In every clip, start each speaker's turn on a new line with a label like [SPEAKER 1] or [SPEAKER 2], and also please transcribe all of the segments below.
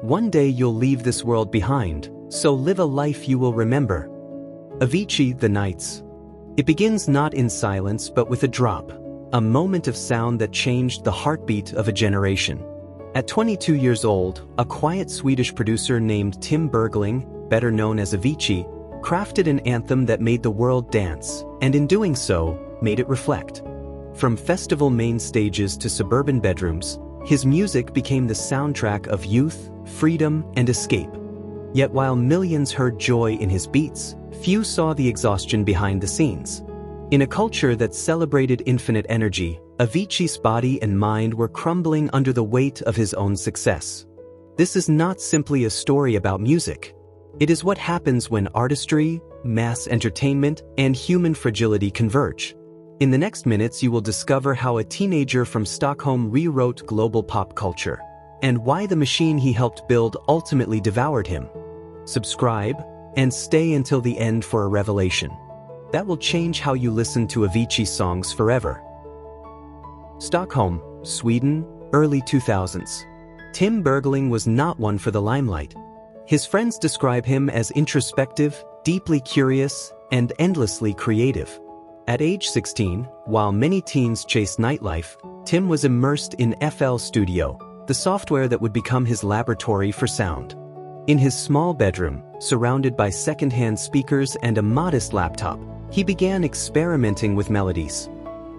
[SPEAKER 1] One day you'll leave this world behind, so live a life you will remember. Avicii, The Nights. It begins not in silence but with a drop, a moment of sound that changed the heartbeat of a generation. At 22 years old, a quiet Swedish producer named Tim Bergling, better known as Avicii, crafted an anthem that made the world dance, and in doing so, made it reflect. From festival main stages to suburban bedrooms, his music became the soundtrack of youth, freedom, and escape. Yet while millions heard joy in his beats, few saw the exhaustion behind the scenes. In a culture that celebrated infinite energy, Avicii's body and mind were crumbling under the weight of his own success. This is not simply a story about music. It is what happens when artistry, mass entertainment, and human fragility converge. In the next minutes, you will discover how a teenager from Stockholm rewrote global pop culture, and why the machine he helped build ultimately devoured him. Subscribe, and stay until the end for a revelation that will change how you listen to Avicii songs forever. Stockholm, Sweden, early 2000s. Tim Bergling was not one for the limelight. His friends describe him as introspective, deeply curious, and endlessly creative. At age 16, while many teens chased nightlife, Tim was immersed in FL Studio, the software that would become his laboratory for sound. In his small bedroom, surrounded by second-hand speakers and a modest laptop, he began experimenting with melodies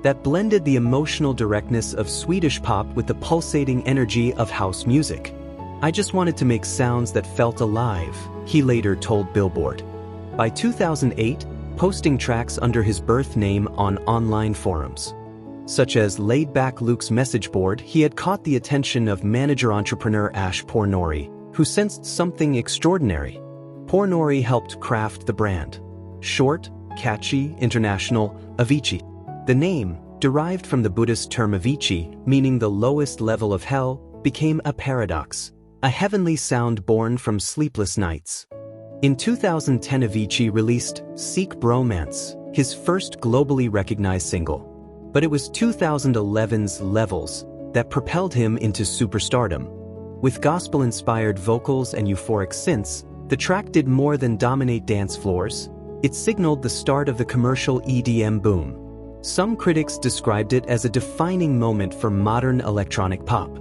[SPEAKER 1] that blended the emotional directness of Swedish pop with the pulsating energy of house music. "I just wanted to make sounds that felt alive," he later told Billboard. By 2008, posting tracks under his birth name on online forums, such as Laid Back Luke's message board, he had caught the attention of manager-entrepreneur Ash Pornori, who sensed something extraordinary. Pornori helped craft the brand. Short, catchy, international, Avicii. The name, derived from the Buddhist term Avicii, meaning the lowest level of hell, became a paradox, a heavenly sound born from sleepless nights. In 2010, Avicii released Seek Bromance, his first globally recognized single. But it was 2011's Levels that propelled him into superstardom. With gospel-inspired vocals and euphoric synths, the track did more than dominate dance floors. It signaled the start of the commercial EDM boom. Some critics described it as a defining moment for modern electronic pop.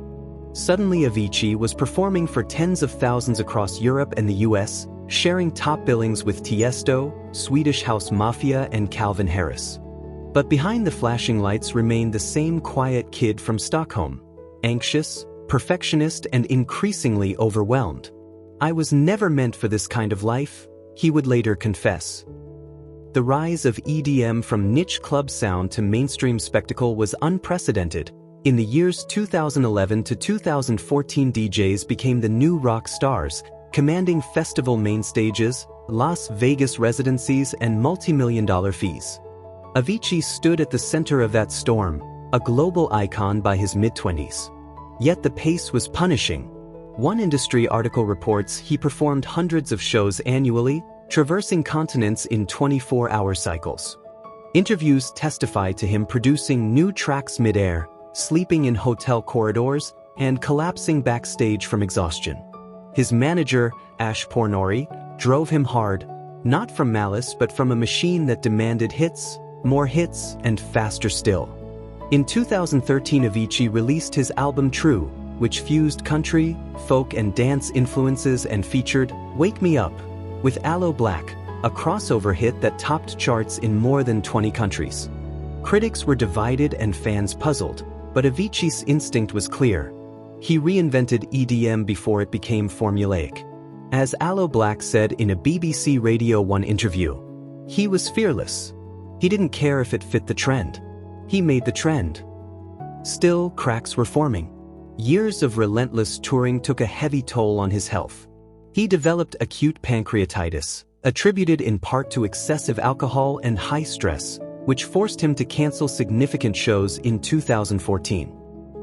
[SPEAKER 1] Suddenly, Avicii was performing for tens of thousands across Europe and the US, sharing top billings with Tiesto, Swedish House Mafia, and Calvin Harris. But behind the flashing lights remained the same quiet kid from Stockholm, anxious, perfectionist, and increasingly overwhelmed. "I was never meant for this kind of life," he would later confess. The rise of EDM from niche club sound to mainstream spectacle was unprecedented. In the years 2011 to 2014, DJs became the new rock stars, commanding festival main stages, Las Vegas residencies, and multi-million-dollar fees. Avicii stood at the center of that storm, a global icon by his mid-20s. Yet the pace was punishing. One industry article reports he performed hundreds of shows annually, traversing continents in 24-hour cycles. Interviews testify to him producing new tracks mid-air, sleeping in hotel corridors, and collapsing backstage from exhaustion. His manager, Ash Pornori, drove him hard, not from malice but from a machine that demanded hits, more hits, and faster still. In 2013, Avicii released his album True, which fused country, folk, and dance influences and featured Wake Me Up with Aloe Black, a crossover hit that topped charts in more than 20 countries. Critics were divided and fans puzzled, but Avicii's instinct was clear. He reinvented EDM before it became formulaic. As Aloe Black said in a BBC Radio 1 interview, he was fearless. He didn't care if it fit the trend. He made the trend. Still, cracks were forming. Years of relentless touring took a heavy toll on his health. He developed acute pancreatitis, attributed in part to excessive alcohol and high stress, which forced him to cancel significant shows in 2014.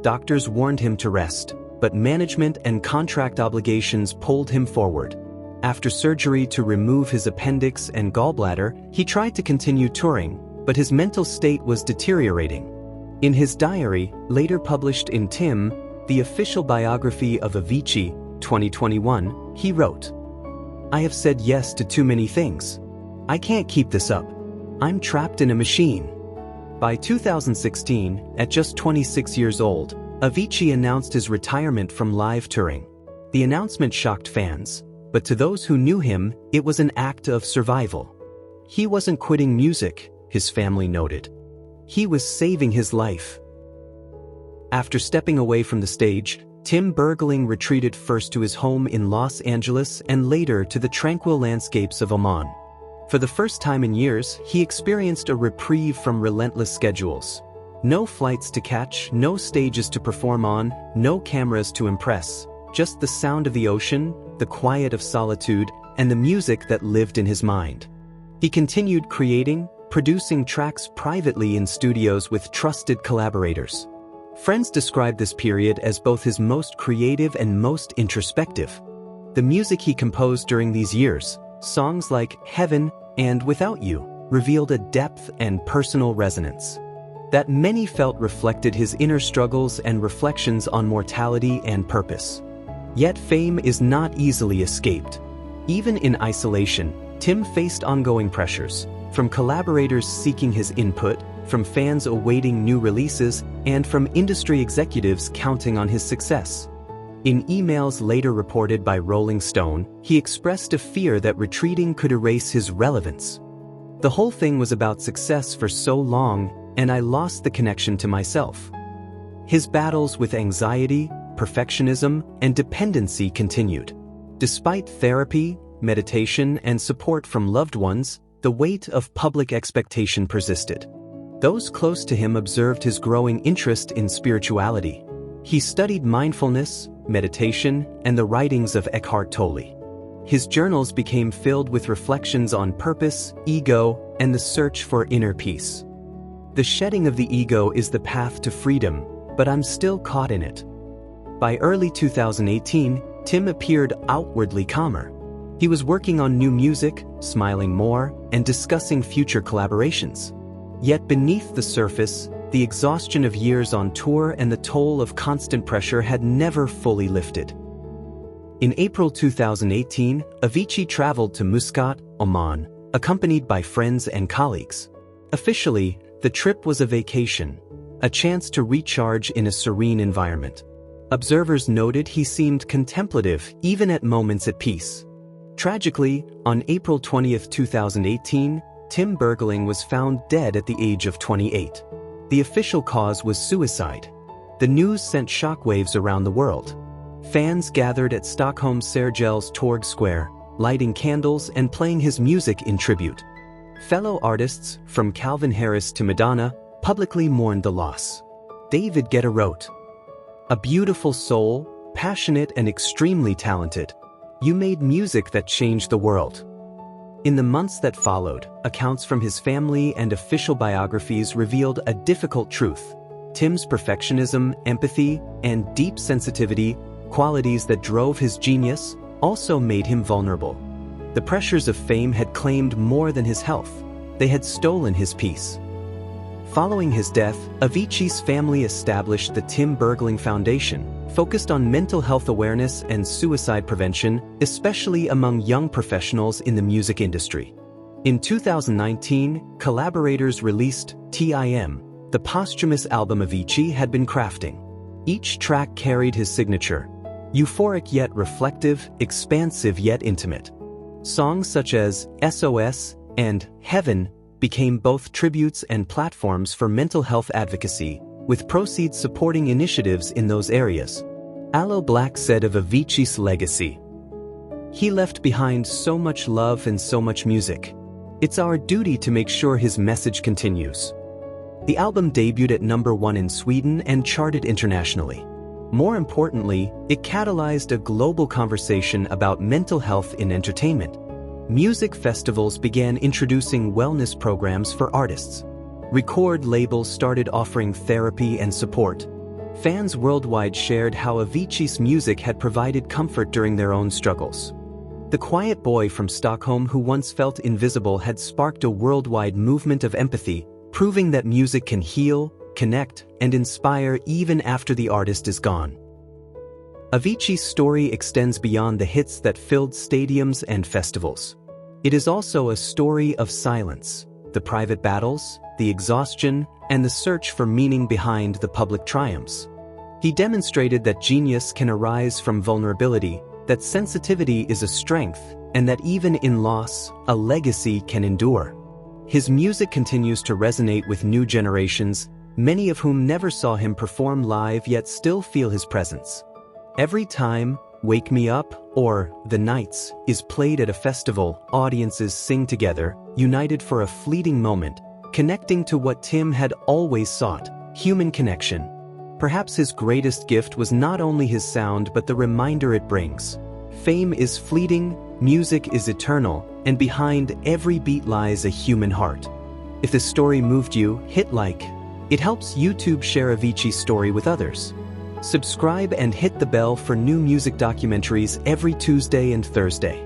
[SPEAKER 1] Doctors warned him to rest, but management and contract obligations pulled him forward. After surgery to remove his appendix and gallbladder, he tried to continue touring, but his mental state was deteriorating. In his diary, later published in Tim, the official biography of Avicii, 2021, he wrote, "I have said yes to too many things. I can't keep this up. I'm trapped in a machine." By 2016, at just 26 years old, Avicii announced his retirement from live touring. The announcement shocked fans, but to those who knew him, it was an act of survival. He wasn't quitting music, his family noted. He was saving his life. After stepping away from the stage, Tim Bergling retreated first to his home in Los Angeles and later to the tranquil landscapes of Oman. For the first time in years, he experienced a reprieve from relentless schedules. No flights to catch, no stages to perform on, no cameras to impress, just the sound of the ocean, the quiet of solitude, and the music that lived in his mind. He continued creating, producing tracks privately in studios with trusted collaborators. Friends describe this period as both his most creative and most introspective. The music he composed during these years, songs like Heaven and Without You, revealed a depth and personal resonance that many felt reflected his inner struggles and reflections on mortality and purpose. Yet fame is not easily escaped. Even in isolation, Tim faced ongoing pressures, from collaborators seeking his input, from fans awaiting new releases, and from industry executives counting on his success. In emails later reported by Rolling Stone, he expressed a fear that retreating could erase his relevance. "The whole thing was about success for so long, and I lost the connection to myself." His battles with anxiety, perfectionism, and dependency continued. Despite therapy, meditation, and support from loved ones, the weight of public expectation persisted. Those close to him observed his growing interest in spirituality. He studied mindfulness, meditation, and the writings of Eckhart Tolle. His journals became filled with reflections on purpose, ego, and the search for inner peace. "The shedding of the ego is the path to freedom, but I'm still caught in it." By early 2018, Tim appeared outwardly calmer. He was working on new music, smiling more, and discussing future collaborations. Yet beneath the surface, the exhaustion of years on tour and the toll of constant pressure had never fully lifted. In April 2018, Avicii traveled to Muscat, Oman, accompanied by friends and colleagues. Officially, the trip was a vacation, a chance to recharge in a serene environment. Observers noted he seemed contemplative even at moments at peace. Tragically, on April 20, 2018, Tim Bergling was found dead at the age of 28. The official cause was suicide. The news sent shockwaves around the world. Fans gathered at Stockholm's Sergels Torg Square, lighting candles and playing his music in tribute. Fellow artists, from Calvin Harris to Madonna, publicly mourned the loss. David Guetta wrote, "A beautiful soul, passionate and extremely talented. You made music that changed the world." In the months that followed, accounts from his family and official biographies revealed a difficult truth. Tim's perfectionism, empathy, and deep sensitivity, qualities that drove his genius, also made him vulnerable. The pressures of fame had claimed more than his health. They had stolen his peace. Following his death, Avicii's family established the Tim Bergling Foundation, focused on mental health awareness and suicide prevention, especially among young professionals in the music industry. In 2019, collaborators released TIM, the posthumous album Avicii had been crafting. Each track carried his signature, euphoric yet reflective, expansive yet intimate. Songs such as SOS and Heaven became both tributes and platforms for mental health advocacy, with proceeds supporting initiatives in those areas. Aloe Blacc said of Avicii's legacy, "He left behind so much love and so much music. It's our duty to make sure his message continues." The album debuted at #1 in Sweden and charted internationally. More importantly, it catalyzed a global conversation about mental health in entertainment. Music festivals began introducing wellness programs for artists. Record labels started offering therapy and support. Fans worldwide shared how Avicii's music had provided comfort during their own struggles. The quiet boy from Stockholm who once felt invisible had sparked a worldwide movement of empathy, proving that music can heal, connect, and inspire even after the artist is gone. Avicii's story extends beyond the hits that filled stadiums and festivals. It is also a story of silence, the private battles, the exhaustion, and the search for meaning behind the public triumphs. He demonstrated that genius can arise from vulnerability, that sensitivity is a strength, and that even in loss, a legacy can endure. His music continues to resonate with new generations, many of whom never saw him perform live yet still feel his presence. Every time "Wake Me Up" or "The Nights" is played at a festival, audiences sing together, united for a fleeting moment, connecting to what Tim had always sought: human connection. Perhaps his greatest gift was not only his sound but the reminder it brings. Fame is fleeting, music is eternal, and behind every beat lies a human heart. If this story moved you, hit like. It helps YouTube share Avicii's story with others. Subscribe and hit the bell for new music documentaries every Tuesday and Thursday.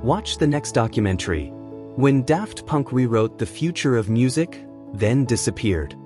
[SPEAKER 1] Watch the next documentary, When Daft Punk Rewrote the Future of Music, Then Disappeared.